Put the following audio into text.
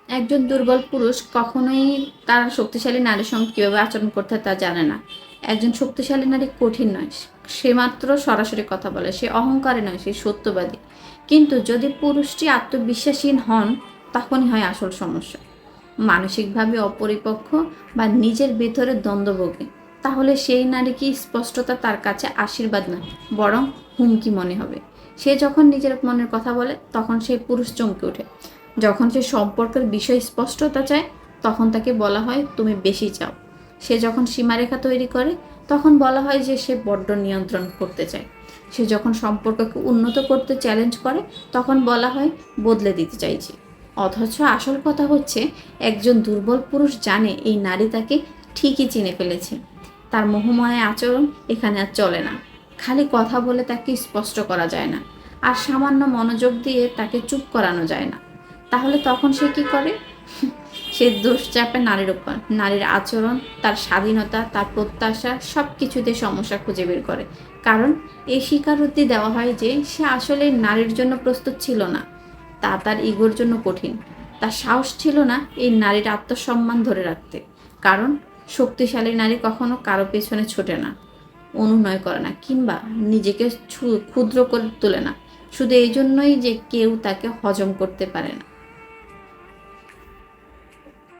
একজন দুর্বল পুরুষ কখনোই তার শক্তিশালী নারীর সঙ্গে কীভাবে আচরণ করতে হয় তা জানে না। একজন শক্তিশালী নারী কঠিন নয়, সে মাত্র সরাসরি কথা বলে, সে অহংকারী নয়, সে সত্যবাদী। কিন্তু যদি পুরুষটি আত্মবিশ্বাসীহীন হন, তখনই হয় আসল সমস্যা। মানসিকভাবে অপরিপক্ক বা নিজের ভেতরে দ্বন্দ্বভোগী, তাহলে সেই নারীকে স্পষ্টতা তার কাছে আশীর্বাদ নয়, বরং হুমকি মনে হবে। সে যখন নিজের মনের কথা বলে, তখন সেই পুরুষ চমকে ওঠে। যখন সে সম্পর্কের বিষয় স্পষ্টতা চায়, তখন তাকে বলা হয় তুমি বেশি চাও। সে যখন সীমারেখা তৈরি করে, তখন বলা হয় যে সে বড্ড নিয়ন্ত্রণ করতে চায়। সে যখন সম্পর্ককে উন্নত করতে চ্যালেঞ্জ করে, তখন বলা হয় বদলে দিতে চাইছি। অথচ আসল কথা হচ্ছে, একজন দুর্বল পুরুষ জানে এই নারী তাকে ঠিকই চিনে ফেলেছে। তার মোহমায়া আচরণ এখানে আর চলে না। খালি কথা বলে তাকে স্পষ্ট করা যায় না, আর সামান্য মনোযোগ দিয়ে তাকে চুপ করানো যায় না। তাহলে তখন সে কি করে? সে দোষ চাপে নারীর উপর। নারীর আচরণ, তার স্বাধীনতা, তার প্রত্যাশা সব কিছুতে সমস্যা খুঁজে বের করে। কারণ এই স্বীকারোক্তি দেওয়া হয় যে সে আসলে নারীর জন্য প্রস্তুত ছিল না। তা তার ইগোর জন্য কঠিন। তার সাহস ছিল না এই নারীর আত্মসম্মান ধরে রাখতে। কারণ শক্তিশালী নারী কখনো কারো পেছনে ছোটে না, অনুনয় করে না, কিংবা নিজেকে ক্ষুদ্র করে তোলে না, শুধু এই জন্যই যে কেউ তাকে হজম করতে পারে না।